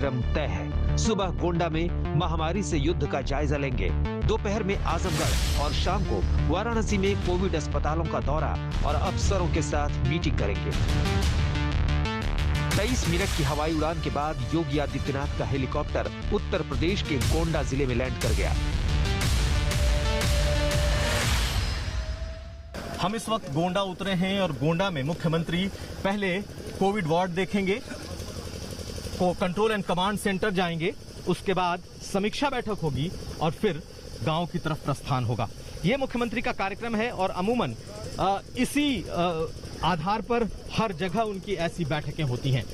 क्रम तय है। सुबह गोंडा में महामारी से युद्ध का जायजा लेंगे, दोपहर में आजमगढ़ और शाम को वाराणसी में कोविड अस्पतालों का दौरा और अफसरों के साथ मीटिंग करेंगे। 23 मिनट की हवाई उड़ान के बाद योगी आदित्यनाथ का हेलीकॉप्टर उत्तर प्रदेश के गोंडा जिले में लैंड कर गया। हम इस वक्त गोंडा उतरे हैं और गोंडा में मुख्यमंत्री पहले कोविड वार्ड देखेंगे, कंट्रोल एंड कमांड सेंटर जाएंगे, उसके बाद समीक्षा बैठक होगी और फिर गांव की तरफ प्रस्थान होगा। ये मुख्यमंत्री का कार्यक्रम है और अमूमन इसी आधार पर हर जगह उनकी ऐसी बैठकें होती हैं।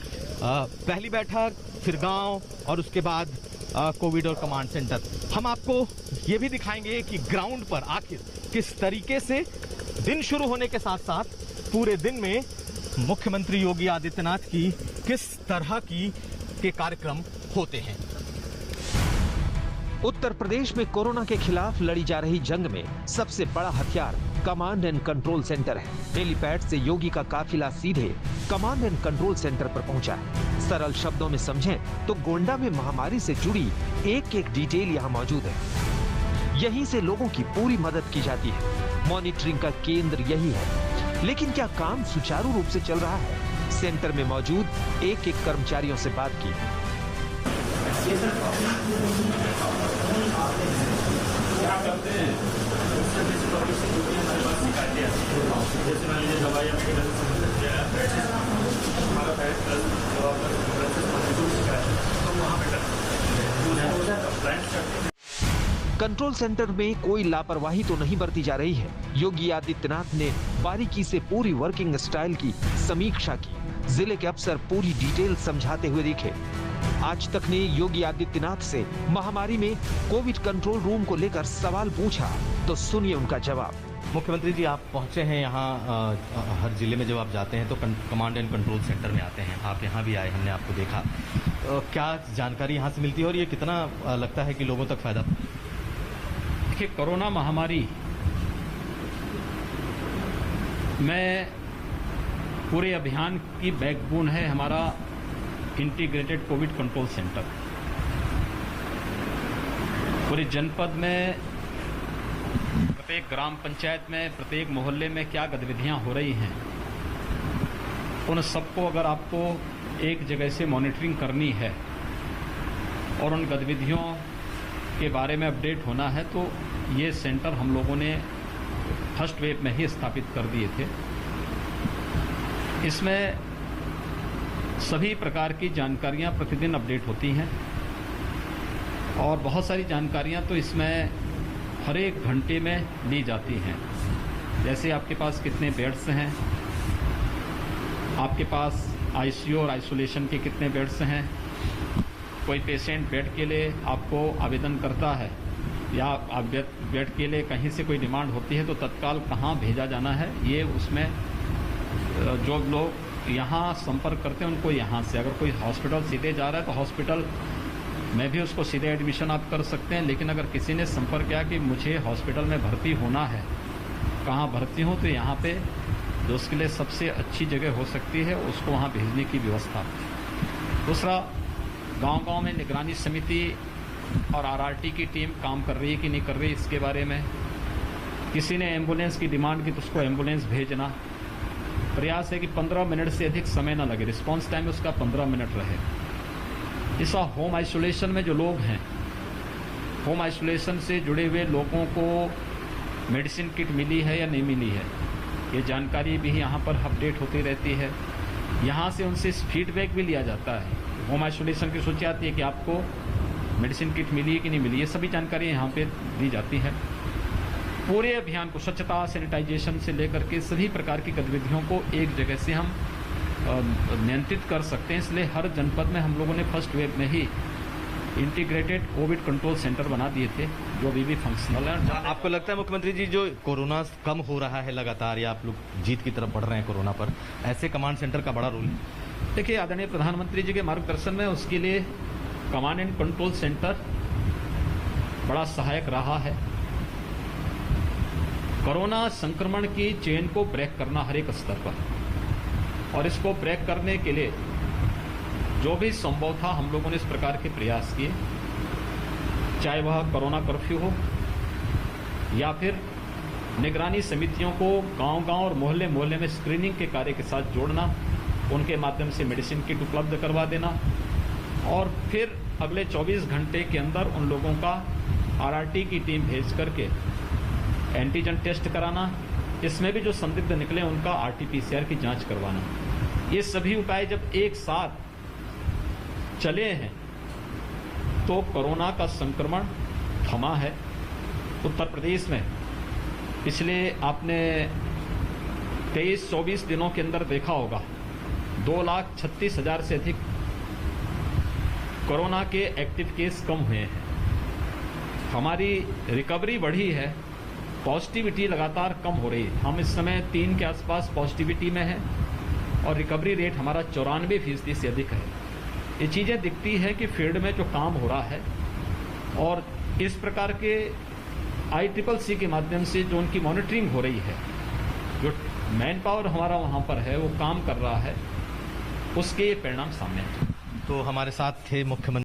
पहली बैठक, फिर गांव और उसके बाद कोविड और कमांड सेंटर। हम आपको ये भी दिखाएंगे कि ग्राउंड पर आखिर किस तरीके से दिन शुरू होने के साथ साथ पूरे दिन में मुख्यमंत्री योगी आदित्यनाथ की किस तरह के कार्यक्रम होते हैं। उत्तर प्रदेश में कोरोना के खिलाफ लड़ी जा रही जंग में सबसे बड़ा हथियार कमांड एंड कंट्रोल सेंटर है। हेलीपैड से योगी का काफिला सीधे कमांड एंड कंट्रोल सेंटर पर पहुंचा है। सरल शब्दों में समझें तो गोंडा में महामारी से जुड़ी एक एक डिटेल यहाँ मौजूद है। यहीं से लोगों की पूरी मदद की जाती है। मॉनिटरिंग का केंद्र यही है। लेकिन क्या काम सुचारू रूप से चल रहा है? सेंटर में मौजूद एक एक कर्मचारियों से बात की। कंट्रोल सेंटर में कोई लापरवाही तो नहीं बरती जा रही है। योगी आदित्यनाथ ने बारीकी से पूरी वर्किंग स्टाइल की समीक्षा की। जिले के अफसर पूरी डिटेल समझाते हुए दिखे। आज तक ने योगी आदित्यनाथ से महामारी में कोविड कंट्रोल रूम को लेकर सवाल पूछा, तो सुनिए उनका जवाब। मुख्यमंत्री जी, आप पहुंचे हैं यहाँ, हर जिले में जब आप जाते हैं तो कमांड एंड कंट्रोल सेंटर में आते हैं। आप यहाँ भी आए, हमने आपको देखा। क्या जानकारी यहाँ से मिलती है और ये कितना लगता है कि लोगों तक फायदा? देखिए, कोरोना महामारी में पूरे अभियान की बैकबोन है हमारा इंटीग्रेटेड कोविड कंट्रोल सेंटर। पूरे जनपद में प्रत्येक ग्राम पंचायत में, प्रत्येक मोहल्ले में क्या गतिविधियां हो रही हैं, उन सबको अगर आपको एक जगह से मॉनिटरिंग करनी है और उन गतिविधियों के बारे में अपडेट होना है, तो ये सेंटर हम लोगों ने फर्स्ट वेव में ही स्थापित कर दिए थे। इसमें सभी प्रकार की जानकारियां प्रतिदिन अपडेट होती हैं और बहुत सारी जानकारियां तो इसमें हर एक घंटे में ली जाती हैं। जैसे आपके पास कितने बेड्स हैं, आपके पास आईसीयू और आइसोलेशन के कितने बेड्स हैं, कोई पेशेंट बेड के लिए आपको आवेदन करता है या बेड के लिए कहीं से कोई डिमांड होती है तो तत्काल कहाँ भेजा जाना है, ये उसमें जो लोग यहाँ संपर्क करते हैं उनको यहाँ से, अगर कोई हॉस्पिटल सीधे जा रहा है तो हॉस्पिटल में भी उसको सीधे एडमिशन आप कर सकते हैं। लेकिन अगर किसी ने संपर्क किया कि मुझे हॉस्पिटल में भर्ती होना है, कहाँ भर्ती हो, तो यहाँ पे जो उसके लिए सबसे अच्छी जगह हो सकती है उसको वहाँ भेजने की व्यवस्था। दूसरा, गांव-गांव में निगरानी समिति और आरआरटी की टीम काम कर रही है कि नहीं कर रही, इसके बारे में किसी ने एम्बुलेंस की डिमांड की तो उसको एम्बुलेंस भेजना। प्रयास है कि 15 मिनट से अधिक समय न लगे, रिस्पांस टाइम उसका 15 मिनट रहे। इसा होम आइसोलेशन में जो लोग हैं, होम आइसोलेशन से जुड़े हुए लोगों को मेडिसिन किट मिली है या नहीं मिली है, ये जानकारी भी यहाँ पर अपडेट होती रहती है। यहाँ से उनसे फीडबैक भी लिया जाता है। होम आइसोलेशन की सूची आती है कि आपको मेडिसिन किट मिली है कि नहीं मिली, ये सभी जानकारी यहाँ पे दी जाती है। पूरे अभियान को स्वच्छता, सैनिटाइजेशन से लेकर के सभी प्रकार की गतिविधियों को एक जगह से हम नियंत्रित कर सकते हैं। इसलिए हर जनपद में हम लोगों ने फर्स्ट वेव में ही इंटीग्रेटेड कोविड कंट्रोल सेंटर बना दिए थे, जो अभी भी फंक्शनल है। आपको लगता है मुख्यमंत्री जी, जो कोरोना कम हो रहा है लगातार, या आप लोग जीत की तरफ बढ़ रहे हैं कोरोना पर, ऐसे कमांड सेंटर का बड़ा रोल है? देखिए, आदरणीय प्रधानमंत्री जी के मार्गदर्शन में उसके लिए कमांड एंड कंट्रोल सेंटर बड़ा सहायक रहा है। कोरोना संक्रमण की चेन को ब्रेक करना हर एक स्तर पर, और इसको ब्रेक करने के लिए जो भी संभव था हम लोगों ने इस प्रकार के प्रयास किए, चाहे वह कोरोना कर्फ्यू हो या फिर निगरानी समितियों को गांव-गांव और मोहल्ले-मोहल्ले में स्क्रीनिंग के कार्य के साथ जोड़ना, उनके माध्यम से मेडिसिन किट उपलब्ध करवा देना और फिर अगले 24 घंटे के अंदर उन लोगों का आरआरटी की टीम भेज करके एंटीजन टेस्ट कराना, इसमें भी जो संदिग्ध निकले उनका आरटीपीसीआर की जांच करवाना। ये सभी उपाय जब एक साथ चले हैं तो कोरोना का संक्रमण थमा है। उत्तर प्रदेश में पिछले आपने 23-24 दिनों के अंदर देखा होगा 2,36,000 से अधिक कोरोना के एक्टिव केस कम हुए हैं। हमारी रिकवरी बढ़ी है, पॉजिटिविटी लगातार कम हो रही है। हम इस समय 3 के आसपास पॉजिटिविटी में हैं और रिकवरी रेट हमारा 94% से अधिक है। ये चीज़ें दिखती है कि फील्ड में जो काम हो रहा है और इस प्रकार के ICCC के माध्यम से जो उनकी मॉनिटरिंग हो रही है, जो मैन पावर हमारा वहाँ पर है वो काम कर रहा है, उसके परिणाम सामने हैं। तो हमारे साथ थे मुख्यमंत्री